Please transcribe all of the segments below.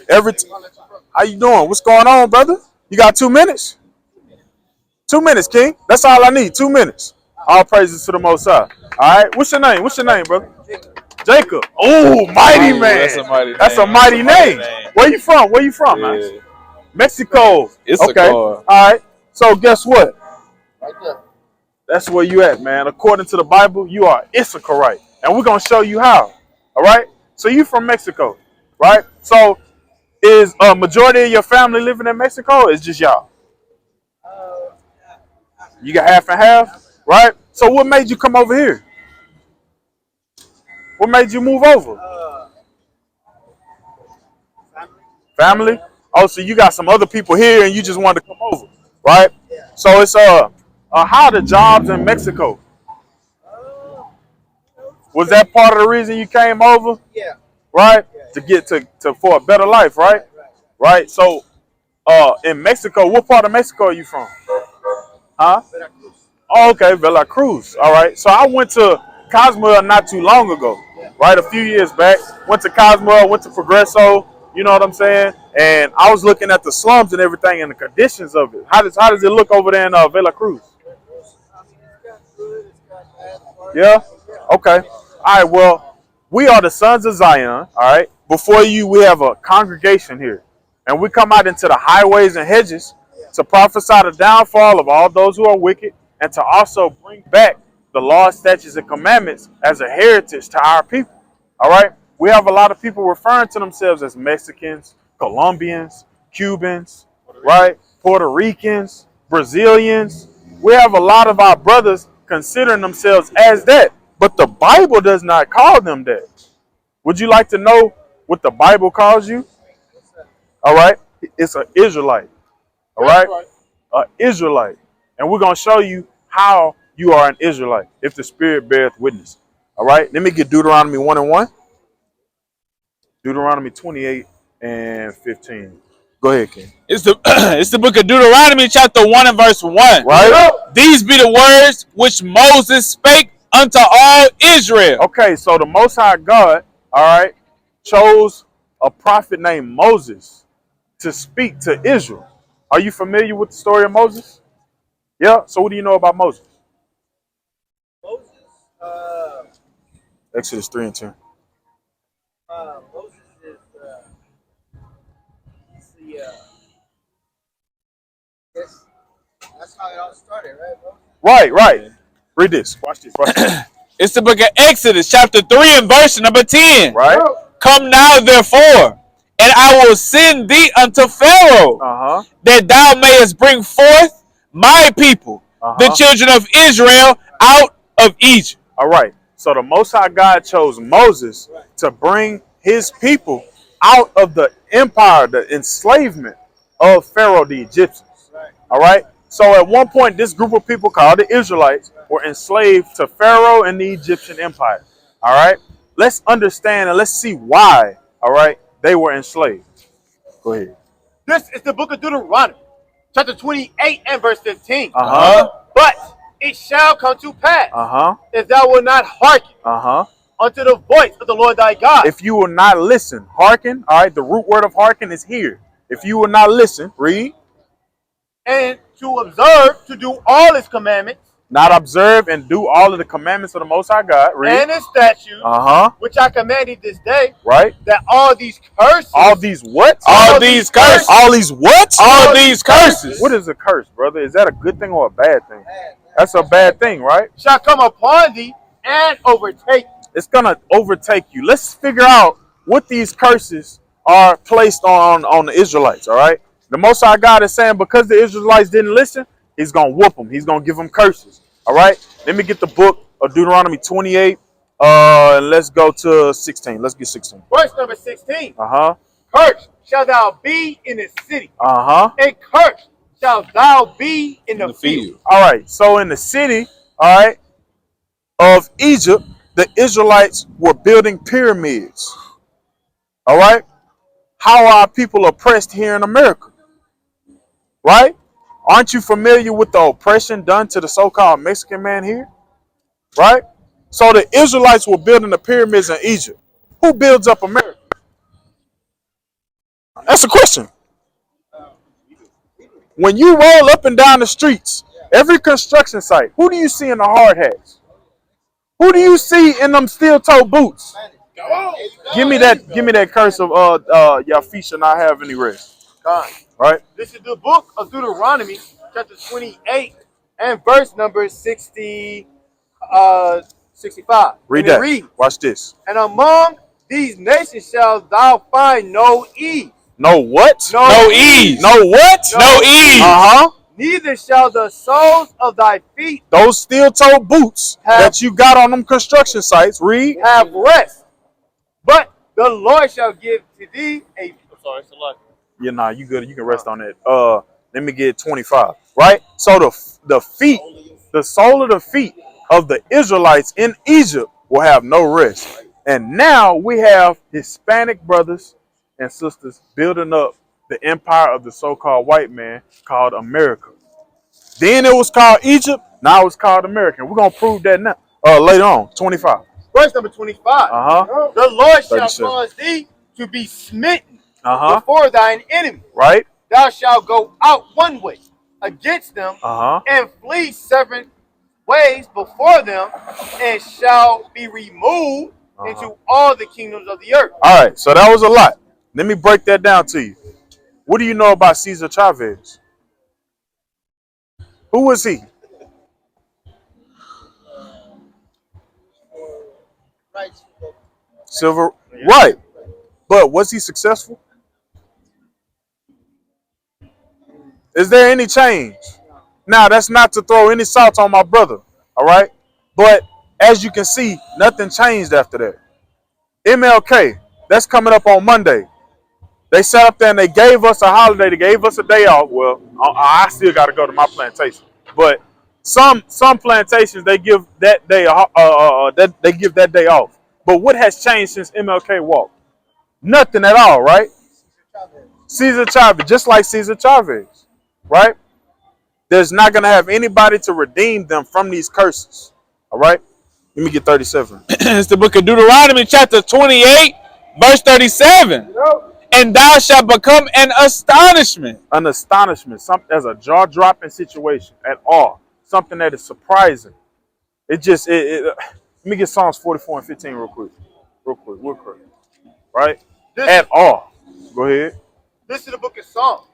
How you doing? What's going on, brother? You got 2 minutes? 2 minutes, King. That's all I need. 2 minutes. All praises to the Most High. All right. What's your name? What's your name, brother? Jacob. Oh, mighty man. That's a mighty name. Where you from? Where you from, man? Mexico. Okay. All right. So guess what? That's where you at, man. According to the Bible, you are Issacharite. And we're going to show you how. All right? So you from Mexico, right? So is a majority of your family living in Mexico or is just y'all? You got half and half, right? So what made you come over here? What made you move over? Family? Oh, so you got some other people here and you just wanted to come over, right? So it's how are the jobs in Mexico? Was that part of the reason you came over? Yeah. Right? To get to for a better life, right? Right. So in Mexico, what part of Mexico are you from? Huh? Oh, okay, Veracruz. All right. So I went to Cozumel not too long ago, right? A few years back. Went to Cozumel, went to Progreso, you know what I'm saying? And I was looking at the slums and everything and the conditions of it. How does it look over there in Veracruz? Yeah? Okay. All right, well, we are the sons of Zion, all right? Before you, we have a congregation here. And we come out into the highways and hedges to prophesy the downfall of all those who are wicked and to also bring back the laws, statutes, and commandments as a heritage to our people, all right? We have a lot of people referring to themselves as Mexicans, Colombians, Cubans, right? Puerto Ricans, Brazilians. We have a lot of our brothers considering themselves as that, but the Bible does not call them that. Would you like to know what the Bible calls you? All right. It's an Israelite. All right. An Israelite. And we're going to show you how you are an Israelite if the Spirit beareth witness. All right. Let me get Deuteronomy 1:1. Deuteronomy 28:15. Go ahead, King. It's the book of Deuteronomy, chapter 1 and verse 1. Right. These be the words which Moses spake unto all Israel. Okay, so the Most High God, all right, chose a prophet named Moses to speak to Israel. Are you familiar with the story of Moses? Yeah. So what do you know about Moses? Exodus 3:10. Moses is that's how it all started, right, bro? Right. Read this. Watch this. It's the book of Exodus, chapter 3 and verse number 10. Right. Come now, therefore, and I will send thee unto Pharaoh, that thou mayest bring forth my people, the children of Israel, out of Egypt. All right. So the Most High God chose Moses to bring his people out of the empire, the enslavement of Pharaoh, the Egyptians. All right. So at one point, this group of people called the Israelites were enslaved to Pharaoh and the Egyptian empire. All right. Let's understand and let's see why, all right, they were enslaved. Go ahead. This is the book of Deuteronomy, chapter 28 and verse 15. But it shall come to pass, if thou wilt not hearken unto the voice of the Lord thy God. If you will not listen, hearken, all right, the root word of hearken is here. If you will not listen, read. And to observe, to do all his commandments. Not observe and do all of the commandments of the Most High God. Read. And his statutes, which I commanded this day. Right. That all these curses. All these what? All these curses. All these what? All these curses. What is a curse, brother? Is that a good thing or a bad thing? That's a bad thing, right? Shall come upon thee and overtake you. It's going to overtake you. Let's figure out what these curses are placed on the Israelites, all right? The Most High God is saying because the Israelites didn't listen, he's going to whoop them. He's going to give them curses, all right? Let me get the book of Deuteronomy 28. Let's go to 16. Let's get 16. Verse number 16. Cursed shalt thou be in the city. And cursed shalt thou be in the field. All right. So in the city, all right, of Egypt, the Israelites were building pyramids. All right. How are people oppressed here in America? Right? Aren't you familiar with the oppression done to the so-called Mexican man here? Right? So the Israelites were building the pyramids in Egypt. Who builds up America? ask a question. When you roll up and down the streets, every construction site, who do you see in the hard hats? Who do you see in them steel-toe boots? Give me that curse of your feet shall not have any rest. God. Right? This is the book of Deuteronomy, chapter 28, and verse number 65. Read and that. It reads, Watch this. and among these nations shalt thou find no ease. No what? No ease. No what? No ease. Uh-huh. Neither shall the soles of thy feet Those steel-toe boots that you got on them construction sites, read. have rest. But the Lord shall give to thee a... I'm sorry, it's a lot. Yeah, nah, you good. You can rest on that. Let me get 25. Right? So the feet, the sole of the feet of the Israelites in Egypt will have no rest. And now we have Hispanic brothers and sisters building up the empire of the so-called white man called America. Then it was called Egypt. Now it's called American. We're gonna prove that now. Later on, 25. Verse number 25. Uh-huh. The Lord shall 37. cause thee to be smitten Uh-huh. before thine enemy. Right? Thou shalt go out one way against them, Uh-huh. and flee 7 ways before them, and shall be removed into all the kingdoms of the earth. All right, so that was a lot. Let me break that down to you. What do you know about Cesar Chavez? Who was he? Civil, right. But was he successful? Is there any change? Now, that's not to throw any salt on my brother, all right? But as you can see, nothing changed after that. MLK, that's coming up on Monday. They sat up there and they gave us a holiday. They gave us a day off. Well, I still got to go to my plantation. But some plantations, they give that day they give that day off. But what has changed since MLK walked? Nothing at all, right? Cesar Chavez, just like Cesar Chavez, right? There's not going to have anybody to redeem them from these curses, all right? Let me get 37. It's the book of Deuteronomy, chapter 28, verse 37. And thou shalt become an astonishment. An astonishment, something as a jaw-dropping situation at all. Something that is surprising. Let me get Psalms 44 and 15 real quick. Right? At all. Go ahead. This is the book of Psalms,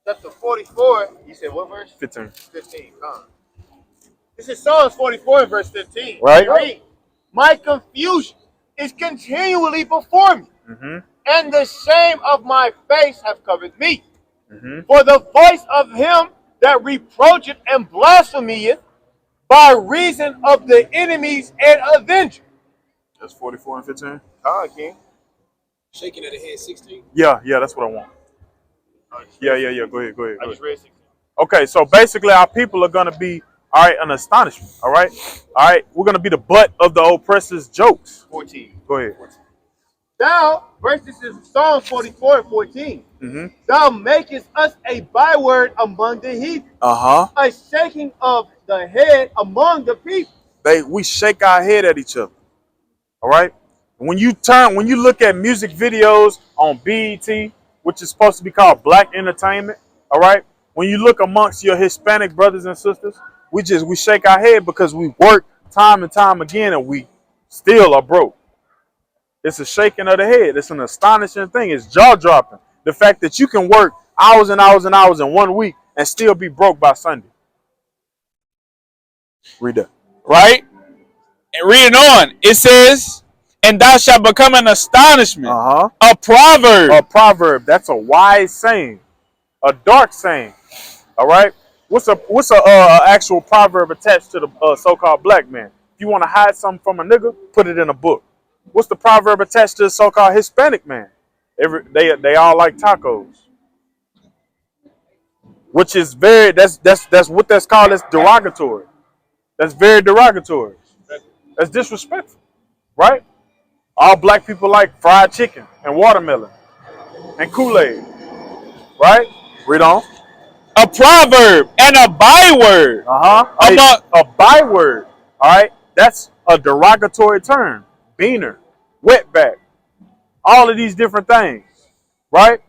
chapter 44. You said what verse? 15. 15. This is Psalms 44 and verse 15. Right. Read, my confusion is continually before me, and the shame of my face have covered me. For the voice of him that reproacheth and blasphemeth by reason of the enemies and avengers. That's 44 and 15. King. Shaking of the head, 16. Yeah, that's what I want. Yeah. Go ahead. I just read 16. Okay, so basically our people are gonna be an astonishment. All right. We're gonna be the butt of the oppressor's jokes. 14. Go ahead. Thou, this is Psalm 44 and 14. Thou makest us a byword among the heathen. A shaking of the head among the people. We shake our head at each other. All right. When you look at music videos on BET, which is supposed to be called Black Entertainment, all right. When you look amongst your Hispanic brothers and sisters, we shake our head because we work time and time again and we still are broke. It's a shaking of the head. It's an astonishing thing. It's jaw-dropping. The fact that you can work hours and hours and hours in 1 week and still be broke by Sunday. Read that. Right? And reading on, it says, and thou shalt become an astonishment. A proverb. A proverb. That's a wise saying. A dark saying. All right? What's a actual proverb attached to the so-called black man? If you want to hide something from a nigga, put it in a book. What's the proverb attached to the so-called Hispanic man? They all like tacos. Which is that's what that's called. That's derogatory. That's very derogatory. That's disrespectful. Right? All black people like fried chicken and watermelon and Kool-Aid. Right? Read on. A proverb and a byword. A byword. All right? That's a derogatory term. Beaner, wetback, all of these different things. right?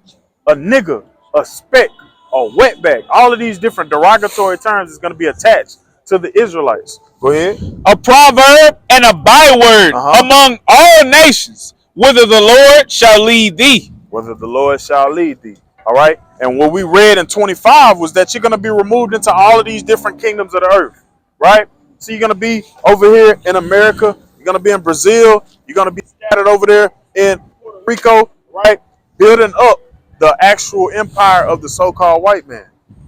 A nigger, a speck, a wetback. All of these different derogatory terms is going to be attached to the Israelites. Go ahead. A proverb and a byword among all nations, whither the Lord shall lead thee. Whether the Lord shall lead thee. All right. And what we read in 25 was that you're going to be removed into all of these different kingdoms of the earth. Right. So you're going to be over here in America. You're going to be in Brazil. You're going to be scattered over there in Puerto Rico. Right. Building up the actual empire of the so-called white man.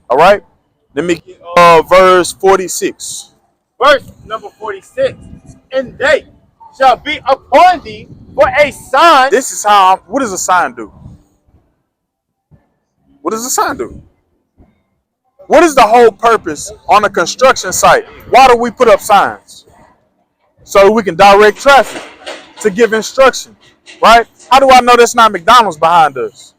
All right. Let me get verse 46. Verse number 46. And they shall be upon thee for a sign. This is how, what does a sign do? What does a sign do? What is the whole purpose on a construction site? Why do we put up signs? So we can direct traffic, to give instruction, right? How do I know that's not McDonald's behind us?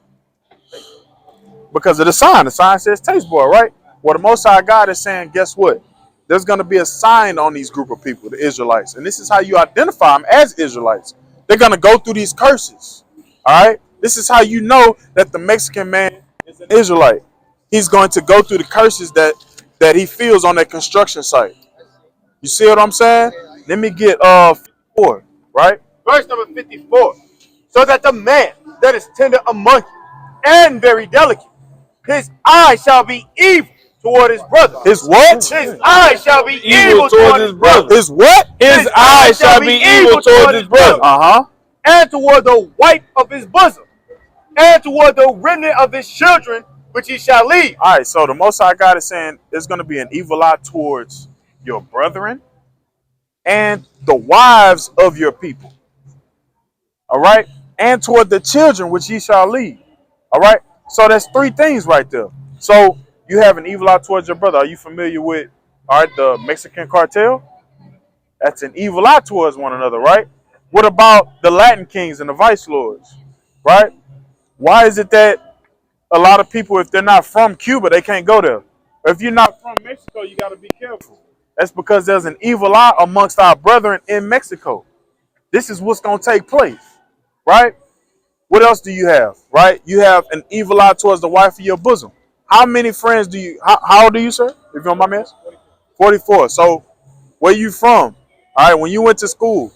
Because of the sign. The sign says Taste Boy, right? Well, the Most High God is saying, guess what? There's going to be a sign on these group of people, the Israelites. And this is how you identify them as Israelites. They're going to go through these curses, all right? This is how you know that the Mexican man is an Israelite. He's going to go through the curses that he feels on that construction site. You see what I'm saying? Let me get 54, right? Verse number 54. So that the man that is tender among you and very delicate, his eye shall be evil toward his brother. His what? His eye shall be evil toward his brother. His what? His eye shall be evil toward his brother. And toward the wife of his bosom. And toward the remnant of his children, which he shall leave. All right, so the Most High God is saying there's going to be an evil eye towards your brethren and the wives of your people. All right? And toward the children which ye shall leave. All right? So that's three things right there. So you have an evil eye towards your brother. Are you familiar with, all right, the Mexican cartel? That's an evil eye towards one another, right? What about the Latin kings and the vice lords, right? Why is it that a lot of people, if they're not from Cuba, they can't go there? If you're not from Mexico, you got to be careful. That's because there's an evil eye amongst our brethren in Mexico. This is what's going to take place, right? What else do you have, right? You have an evil eye towards the wife of your bosom. How many friends do you, how old are you, sir? If you don't mind me asking? 44. So where you from? All right, when you went to school,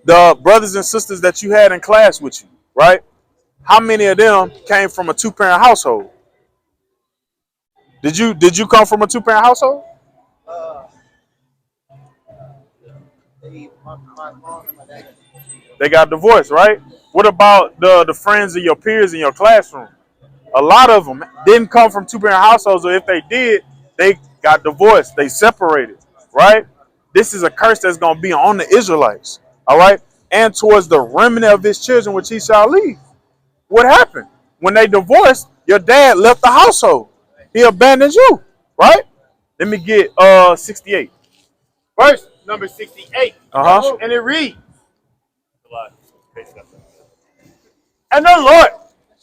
the brothers and sisters that you had in class with you, right? How many of them came from a two-parent household? Did you come from a two-parent household? They got divorced, right? What about the friends of your peers in your classroom? A lot of them didn't come from two-parent households, or if they did, they got divorced. They separated, right? This is a curse that's going to be on the Israelites, all right? And towards the remnant of his children, which he shall leave. What happened? When they divorced, your dad left the household. He abandoned you, right? Let me get 68. Verse number 68. And it reads, and the Lord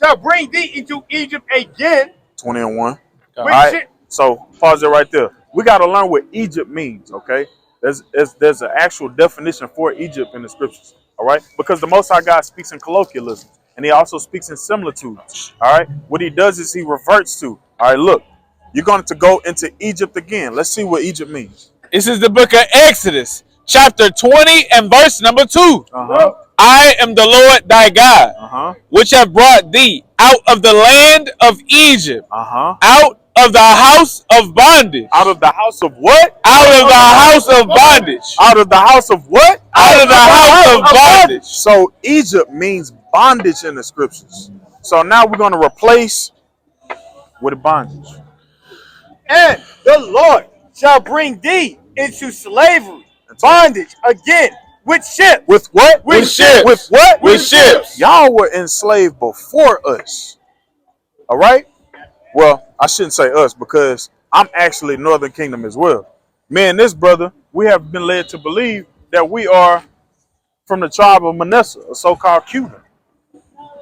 shall bring thee into Egypt again. 20 and 1. All right. So pause it right there. We got to learn what Egypt means, okay? There's an actual definition for Egypt in the scriptures, all right? Because the Most High God speaks in colloquialism, and he also speaks in similitudes, all right? What he does is he reverts to, all right, look, you're going to go into Egypt again. Let's see what Egypt means. This is the book of Exodus, chapter 20 and verse number 2. I am the Lord thy God, which have brought thee out of the land of Egypt, out of the house of bondage. Out of the house of what? Out of the house of bondage. Out of the house of what? Out of the house of bondage. So Egypt means bondage in the scriptures. So now we're going to replace with bondage. And the Lord shall bring thee into slavery, bondage again, with ships. With what? With ships. With what? With ships. Y'all were enslaved before us. All right? Well, I shouldn't say us because I'm actually Northern Kingdom as well. Me and this brother, we have been led to believe that we are from the tribe of Manasseh, a so-called Cuban.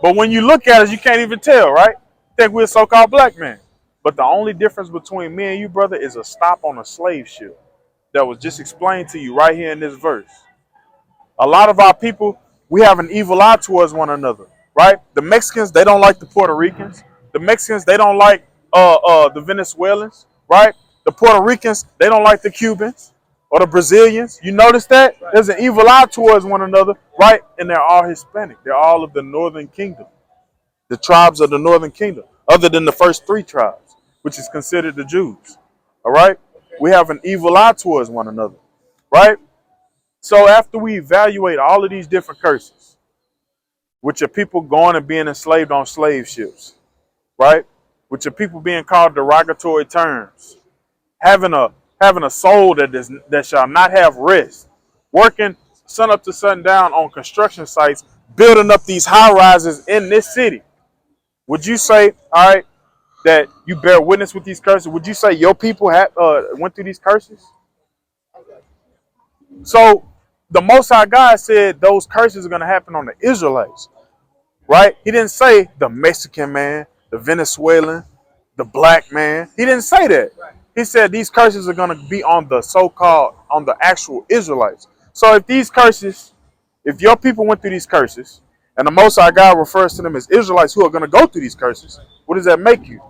But when you look at us, you can't even tell, right? Think we're a so-called black man. But the only difference between me and you, brother, is a stop on a slave ship that was just explained to you right here in this verse. A lot of our people, we have an evil eye towards one another. right? The Mexicans, they don't like the Puerto Ricans. The Mexicans, they don't like the Venezuelans, right? The Puerto Ricans, they don't like the Cubans or the Brazilians. You notice that? There's an evil eye towards one another, right? And they're all Hispanic. They're all of the Northern Kingdom, the tribes of the Northern Kingdom, other than the first three tribes, which is considered the Jews. All right? We have an evil eye towards one another, right? So after we evaluate all of these different curses, which are people going and being enslaved on slave ships, right? Which are people being called derogatory terms, having a soul that shall not have rest, working sun up to sundown on construction sites, building up these high rises in this city. Would you say, all right, that you bear witness with these curses? Would you say your people went through these curses? So the Most High God said those curses are going to happen on the Israelites, right? He didn't say the Mexican man, the Venezuelan, the black man. He didn't say that. He said these curses are going to be on on the actual Israelites. So if your people went through these curses, and the Most High God refers to them as Israelites who are going to go through these curses, what does that make you?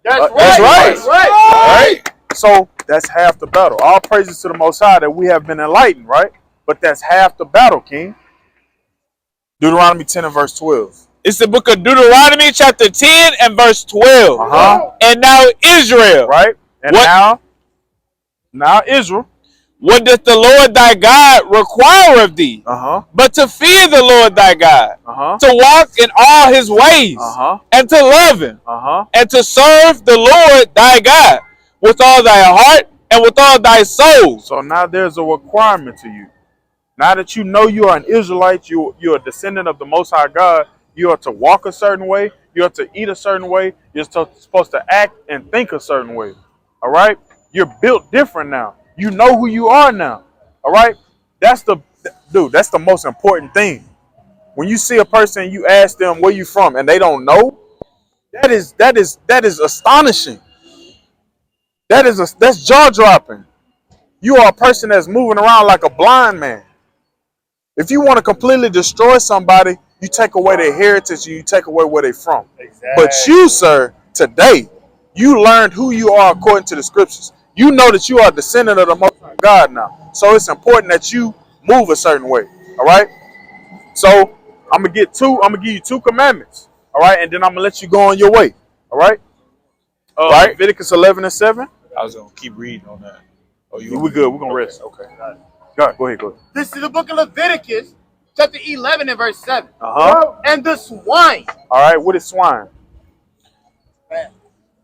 That's right. That's right. That's right. So that's half the battle. All praises to the Most High that we have been enlightened, right? But that's half the battle, King. Deuteronomy 10 and verse 12. It's the book of Deuteronomy chapter 10 and verse 12. And now Israel. Right? And now Israel. What doth the Lord thy God require of thee? But to fear the Lord thy God, to walk in all his ways, and to love him, and to serve the Lord thy God with all thy heart and with all thy soul. So now there's a requirement to you. Now that you know you are an Israelite, you're a descendant of the Most High God, you are to walk a certain way, you are to eat a certain way, you're supposed to act and think a certain way. All right? You're built different now. You know who you are now. All right? That's the most important thing. When you see a person and you ask them where you from and they don't know, that is astonishing. That's jaw-dropping. You are a person that's moving around like a blind man. If you want to completely destroy somebody, you take away their heritage and you take away where they're from. Exactly. But you, sir, today, you learned who you are according to the scriptures. You know that you are a descendant of the Most High God now. So it's important that you move a certain way. All right? So I'm gonna give you 2 commandments. All right, and then I'm gonna let you go on your way. All right? Right? Leviticus 11 and 7. I was gonna keep reading on that. Oh, we good. We're gonna rest. Okay. Go ahead. This is the book of Leviticus, chapter 11 and verse 7. And the swine. All right, what is swine? Bad.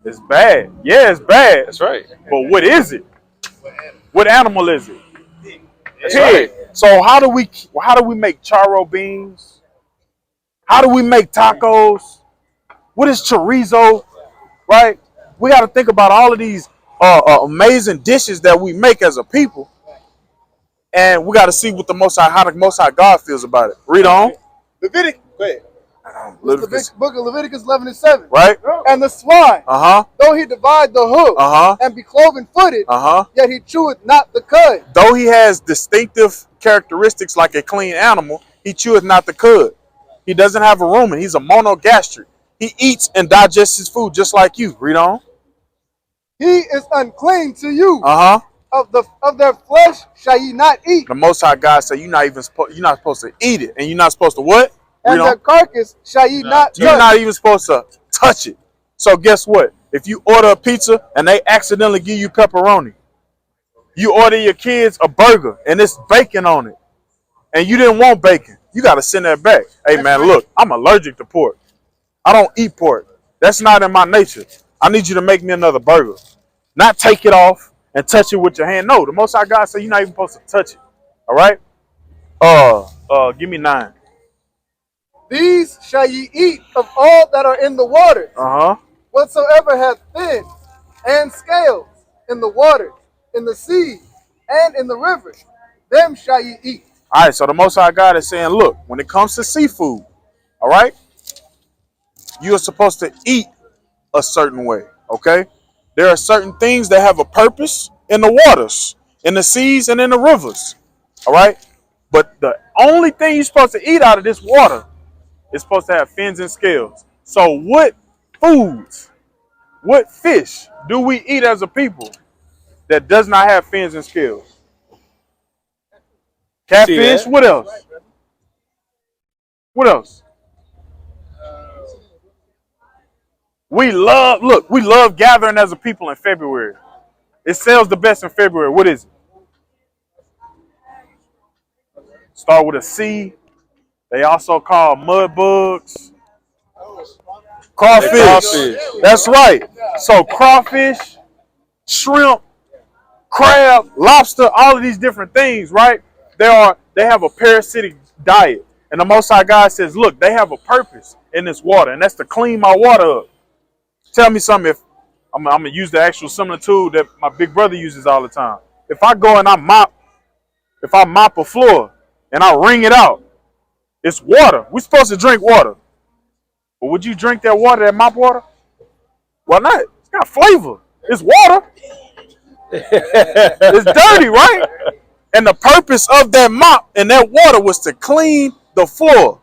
It's bad. Yeah, it's bad. That's right. But what is it? What animal is it? That's right. So how do we make charro beans? How do we make tacos? What is chorizo? Right? We got to think about all of these amazing dishes that we make as a people. And we got to see what how the Most High God feels about it. Read on. Leviticus. Go ahead. Leviticus. The book of Leviticus 11 and 7. Right? And the swine, though he divide the hoof, and be cloven footed, yet he cheweth not the cud. Though he has distinctive characteristics like a clean animal, he cheweth not the cud. He doesn't have a rumen. He's a monogastric. He eats and digests his food just like you. Read on. He is unclean to you. Of their flesh shall ye not eat. The Most High God said you're not supposed to eat it, and you're not supposed to what? And their carcass shall ye not touch. You're not even supposed to touch it. So guess what? If you order a pizza and they accidentally give you pepperoni, you order your kids a burger and it's bacon on it, and you didn't want bacon, you got to send that back. Hey man, look, I'm allergic to pork. I don't eat pork. That's not in my nature. I need you to make me another burger. Not take it off and touch it with your hand. No, the Most High God said you're not even supposed to touch it. All right? Give me 9. These shall ye eat of all that are in the waters. Whatsoever hath fin and scales in the waters, in the sea, and in the rivers, them shall ye eat. All right, so the Most High God is saying, look, when it comes to seafood, all right, you are supposed to eat a certain way, okay? There are certain things that have a purpose in the waters, in the seas, and in the rivers, all right? But the only thing you're supposed to eat out of this water It's supposed to have fins and scales. So what foods, what fish do we eat as a people that does not have fins and scales? Catfish. What else? What else? We love gathering as a people in February. It sells the best in February. What is it? Start with a C. They also call mud bugs. Crawfish. That's right. So crawfish, shrimp, crab, lobster, all of these different things, right? They have a parasitic diet. And the Most High God says, look, they have a purpose in this water, and that's to clean my water up. Tell me something. If I'm gonna use the actual similitude that my big brother uses all the time. If I go and I mop a floor and I wring it out, it's water. We're supposed to drink water. But would you drink that water, that mop water? Why not? It's got flavor. It's water. It's dirty, right? And the purpose of that mop and that water was to clean the floor.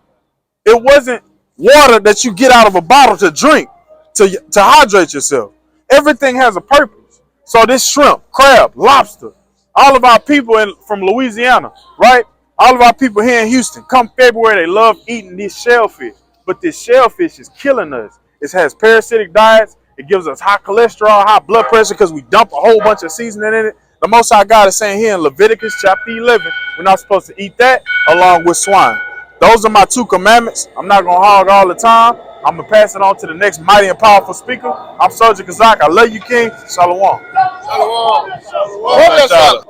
It wasn't water that you get out of a bottle to drink, to hydrate yourself. Everything has a purpose. So this shrimp, crab, lobster, all of our people from Louisiana, right? All of our people here in Houston, come February, they love eating this shellfish. But this shellfish is killing us. It has parasitic diets. It gives us high cholesterol, high blood pressure because we dump a whole bunch of seasoning in it. The Most High God is saying here in Leviticus chapter 11, we're not supposed to eat that along with swine. Those are my 2 commandments. I'm not going to hog all the time. I'm going to pass it on to the next mighty and powerful speaker. I'm Soldier Kazak. I love you, King. Shalom. Shalom. Shalom.